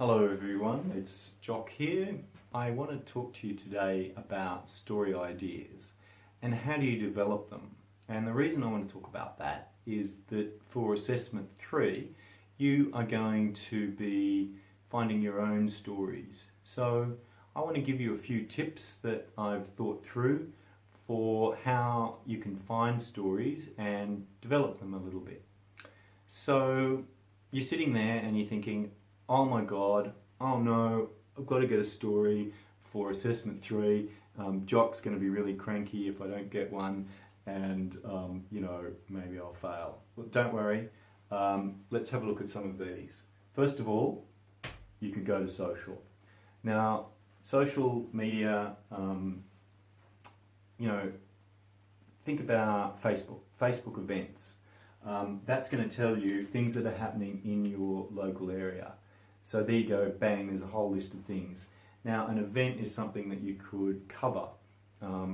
Hello everyone, it's Jock here. I want to talk to you today about story ideas and how do you develop them. And the reason I want to talk about that is that for Assessment 3 you are going to be finding your own stories. So I want to give you a few tips that I've thought through for how you can find stories and develop them a little bit. So you're sitting there and you're thinking, oh my god, oh no, I've got to get a story for Assessment 3. Jock's going to be really cranky if I don't get one, and maybe I'll fail. Well, don't worry, let's have a look at some of these. First of all, you could go to social. Now, social media, think about Facebook events. That's going to tell you things that are happening in your local area. So there you go, bang, there's a whole list of things. Now, an event is something that you could cover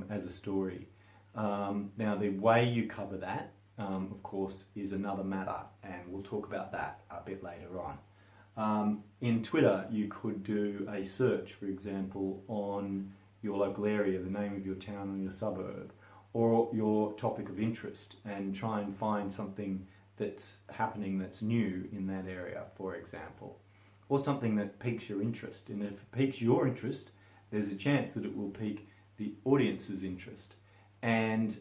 as a story. Now, the way you cover that, of course, is another matter, and we'll talk about that a bit later on. In Twitter, you could do a search, for example, on your local area, the name of your town or your suburb, or your topic of interest, and try and find something that's happening that's new in that area, for example. Or something that piques your interest. And if it piques your interest, there's a chance that it will pique the audience's interest. And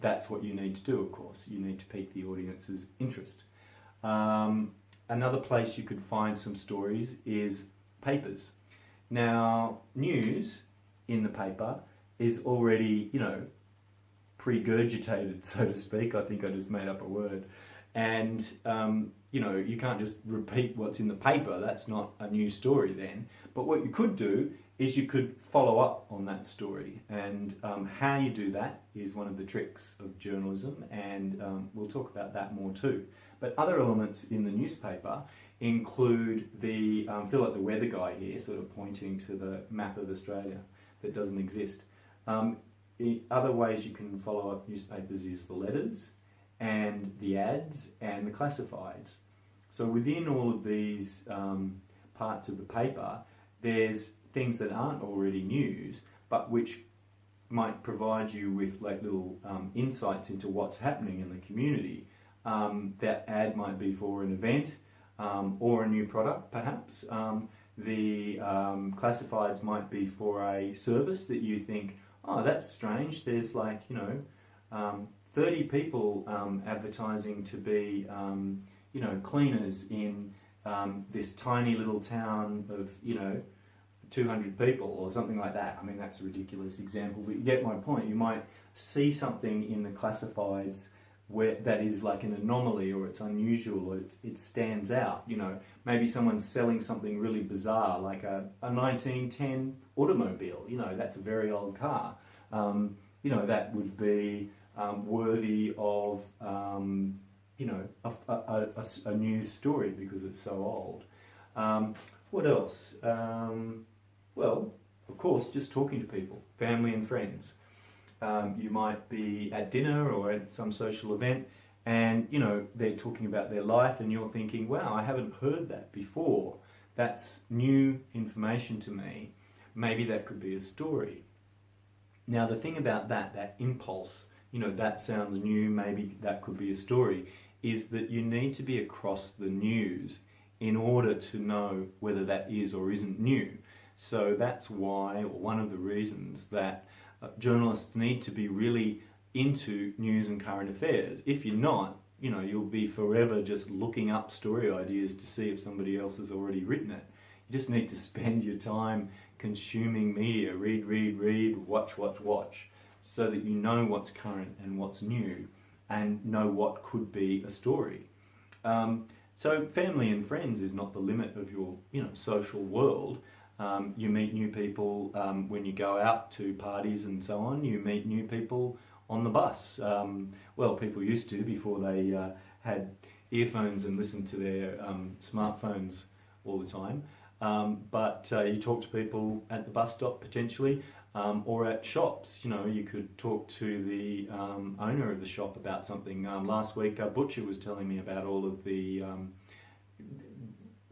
that's what you need to do, of course. You need to pique the audience's interest. Another place you could find some stories is papers. Now, news in the paper is already, pre-gurgitated, so to speak. I think I just made up a word. And you can't just repeat what's in the paper. That's not a new story then. But what you could do is you could follow up on that story. And how you do that is one of the tricks of journalism, and we'll talk about that more too. But other elements in the newspaper include the, feel like the weather guy here, sort of pointing to the map of Australia that doesn't exist. Other ways you can follow up newspapers is the letters, and the ads, and the classifieds. So within all of these parts of the paper, there's things that aren't already news, but which might provide you with like little insights into what's happening in the community. That ad might be for an event or a new product, perhaps. The classifieds might be for a service that you think, oh, that's strange. There's 30 people advertising to be, cleaners in this tiny little town of, 200 people or something like that. I mean, that's a ridiculous example, but you get my point. You might see something in the classifieds where that is like an anomaly, or it's unusual, or it stands out. Maybe someone's selling something really bizarre, like a 1910 automobile. That's a very old car. That would be worthy of a news story because it's so old. What else? Well, of course, just talking to people, family and friends. You might be at dinner or at some social event, and they're talking about their life, and you're thinking, wow, I haven't heard that before. That's new information to me. Maybe that could be a story. Now, the thing about that impulse, that sounds new, maybe that could be a story, is that you need to be across the news in order to know whether that is or isn't new. So that's why, or one of the reasons, that journalists need to be really into news and current affairs. If you're not, you'll be forever just looking up story ideas to see if somebody else has already written it. You just need to spend your time consuming media, read, watch, so that you know what's current and what's new, and know what could be a story. So family and friends is not the limit of your social world. You meet new people when you go out to parties and so on. You meet new people on the bus. People used to before they had earphones and listened to their smartphones all the time. But you talk to people at the bus stop potentially, or at shops. You could talk to the owner of the shop about something. Last week, Butcher was telling me about all of the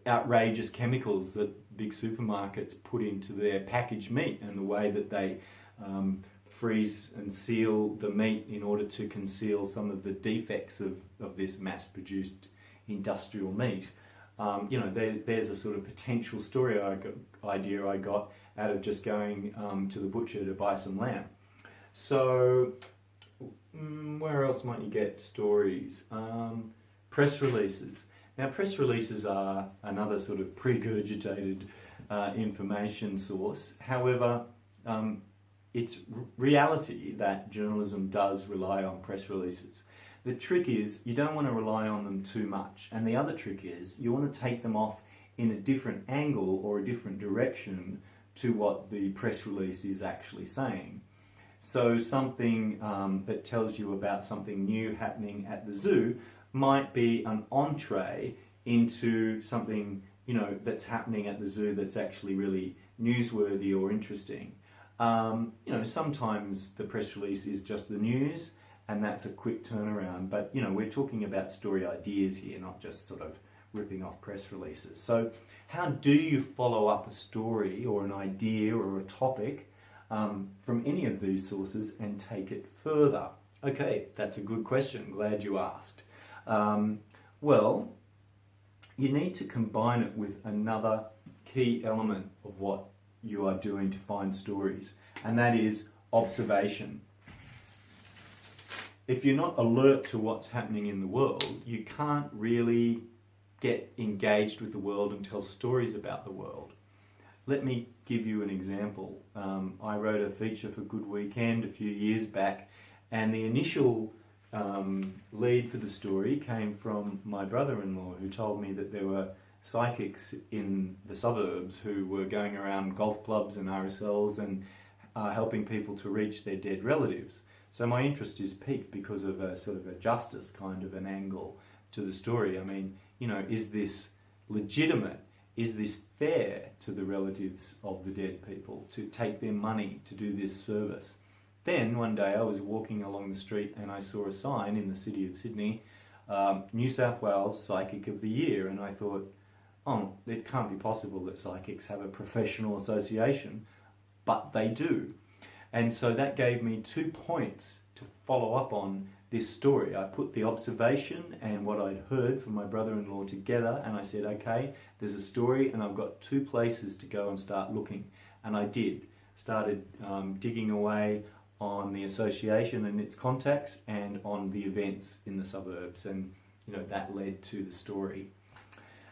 outrageous chemicals that big supermarkets put into their packaged meat, and the way that they freeze and seal the meat in order to conceal some of the defects of this mass-produced industrial meat. There's a sort of potential story idea I got out of just going to the butcher to buy some lamb. So, where else might you get stories? Press releases. Now, press releases are another sort of regurgitated information source. However, it's reality that journalism does rely on press releases. The trick is you don't want to rely on them too much. And the other trick is you want to take them off in a different angle or a different direction to what the press release is actually saying. So something that tells you about something new happening at the zoo might be an entree into something, that's happening at the zoo that's actually really newsworthy or interesting. Sometimes the press release is just the news, and that's a quick turnaround. But, we're talking about story ideas here, not just sort of ripping off press releases. So how do you follow up a story or an idea or a topic from any of these sources and take it further? Okay, that's a good question. Glad you asked. Well, you need to combine it with another key element of what you are doing to find stories, and that is observation. If you're not alert to what's happening in the world, you can't really get engaged with the world and tell stories about the world. Let me give you an example. I wrote a feature for Good Weekend a few years back, and the initial lead for the story came from my brother-in-law, who told me that there were psychics in the suburbs who were going around golf clubs and RSLs and helping people to reach their dead relatives. So my interest is piqued because of a sort of a justice kind of an angle to the story. I mean, is this legitimate? Is this fair to the relatives of the dead people to take their money to do this service? Then one day I was walking along the street and I saw a sign in the city of Sydney, New South Wales Psychic of the Year, and I thought, oh, it can't be possible that psychics have a professional association, but they do. And so that gave me 2 points to follow up on this story. I put the observation and what I'd heard from my brother-in-law together, and I said, okay, there's a story and I've got 2 places to go and start looking. And I did. Started digging away on the association and its contacts and on the events in the suburbs, and that led to the story.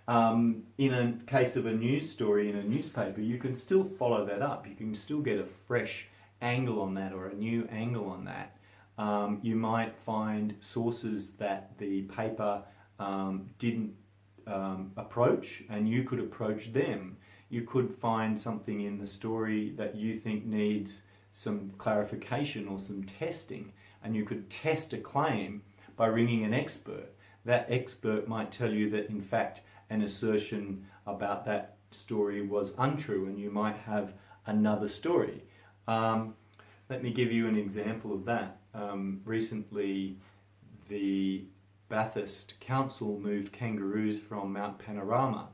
In a case of a news story in a newspaper, you can still follow that up. You can still get a fresh angle on that or a new angle on that. You might find sources that the paper didn't approach, and you could approach them. You could find something in the story that you think needs some clarification or some testing, and you could test a claim by ringing an expert. That expert might tell you that in fact an assertion about that story was untrue, and you might have another story. Let me give you an example of that. Recently, the Bathurst Council moved kangaroos from Mount Panorama.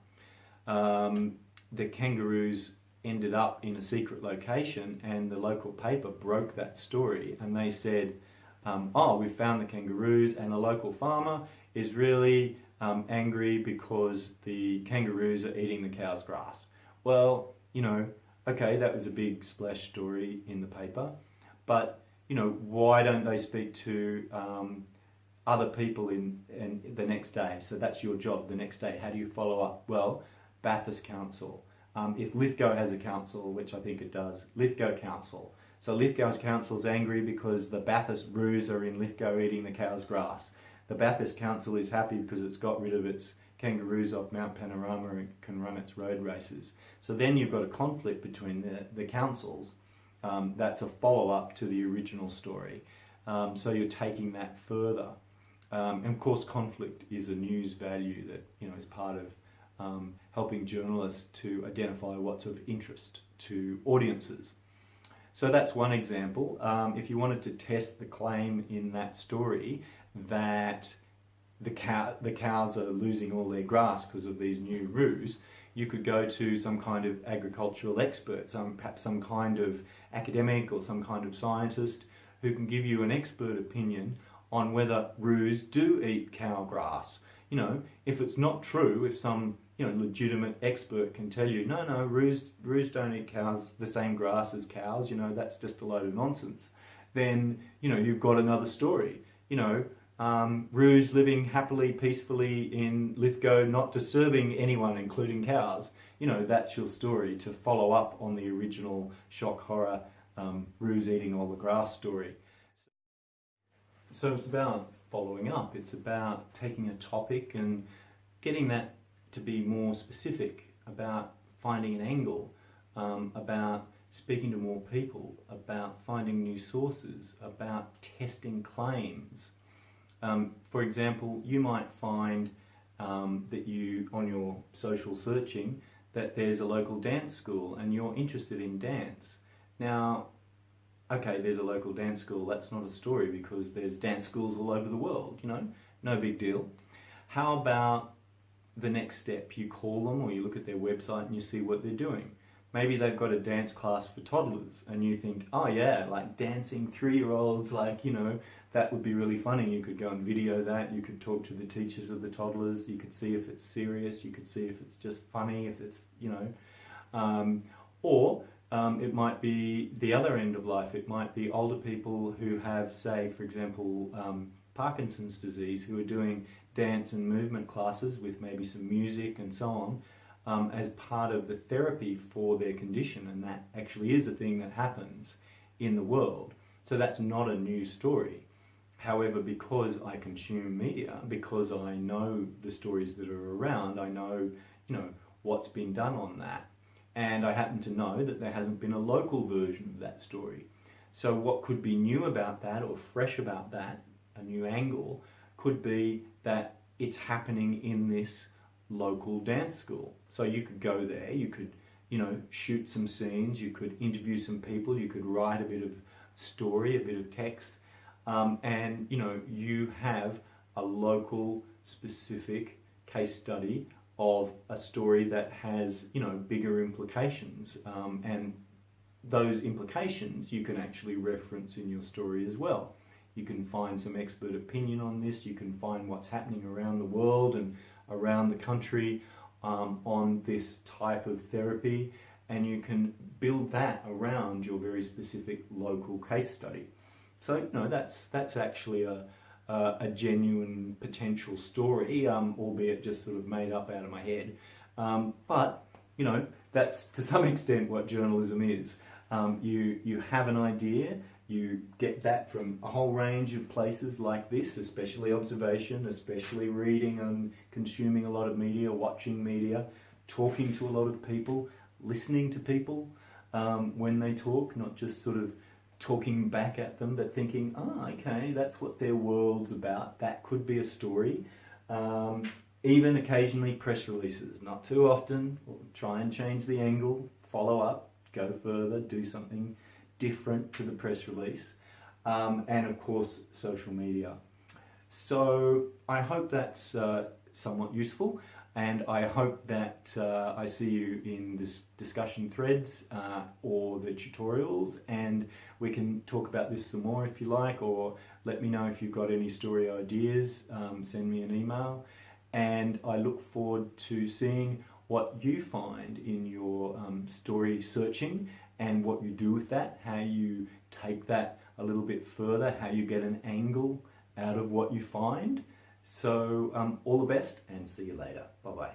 The kangaroos ended up in a secret location, and the local paper broke that story, and they said, we found the kangaroos, and a local farmer is really angry because the kangaroos are eating the cow's grass. Well, okay, that was a big splash story in the paper, but why don't they speak to other people in the next day? So that's your job. The next day, how do you follow up? Well, Bathurst Council. If Lithgow has a council, which I think it does, Lithgow Council. So Lithgow Council's angry because the Bathurst roos are in Lithgow eating the cow's grass. The Bathurst Council is happy because it's got rid of its kangaroos off Mount Panorama and can run its road races. So then you've got a conflict between the councils. That's a follow-up to the original story. So you're taking that further. And of course, conflict is a news value that is part of helping journalists to identify what's of interest to audiences. So that's one example. If you wanted to test the claim in that story that the cows are losing all their grass because of these new roos, you could go to some kind of agricultural expert, perhaps some kind of academic or some kind of scientist who can give you an expert opinion on whether roos do eat cow grass. You know, if it's not true, if some legitimate expert can tell you, no, roos don't eat cows the same grass as cows, that's just a load of nonsense, then, you've got another story. Roos living happily, peacefully in Lithgow, not disturbing anyone, including cows. That's your story to follow up on the original shock horror roos eating all the grass story. So it's about following up. It's about taking a topic and getting that to be more specific, about finding an angle, about speaking to more people, about finding new sources, about testing claims. For example, you might find that you, on your social searching, that there's a local dance school and you're interested in dance. Now, okay, there's a local dance school, that's not a story because there's dance schools all over the world, no big deal. How about the next step? You call them or you look at their website and you see what they're doing. Maybe they've got a dance class for toddlers and you think, oh yeah, like dancing 3-year-olds, that would be really funny. You could go and video that, you could talk to the teachers of the toddlers, you could see if it's serious, you could see if it's just funny, if it's, or it might be the other end of life. It might be older people who have, say, for example, Parkinson's disease, who are doing dance and movement classes with maybe some music and so on, as part of the therapy for their condition, and that actually is a thing that happens in the world. So that's not a new story. However, because I consume media, because I know the stories that are around, I know, what's been done on that, and I happen to know that there hasn't been a local version of that story. So what could be new about that, or fresh about that, a new angle, could be that it's happening in this local dance school. So you could go there, you could, shoot some scenes, you could interview some people, you could write a bit of story, a bit of text, and, you have a local specific case study of a story that has, bigger implications, and those implications you can actually reference in your story as well. You can find some expert opinion on this, you can find what's happening around the world and around the country on this type of therapy, and you can build that around your very specific local case study. So, that's actually a genuine potential story, albeit just sort of made up out of my head. But, that's to some extent what journalism is. You have an idea, you get that from a whole range of places like this, especially observation, especially reading and consuming a lot of media, watching media, talking to a lot of people, listening to people when they talk, not just sort of talking back at them, but thinking, okay, that's what their world's about, that could be a story. Even occasionally press releases, not too often. We'll try and change the angle, follow up, go further, do something different to the press release, and of course social media. So I hope that's somewhat useful, and I hope that I see you in this discussion threads or the tutorials, and we can talk about this some more if you like, or let me know if you've got any story ideas, send me an email, and I look forward to seeing what you find in your story searching and what you do with that, how you take that a little bit further, how you get an angle out of what you find. So all the best and see you later. Bye-bye.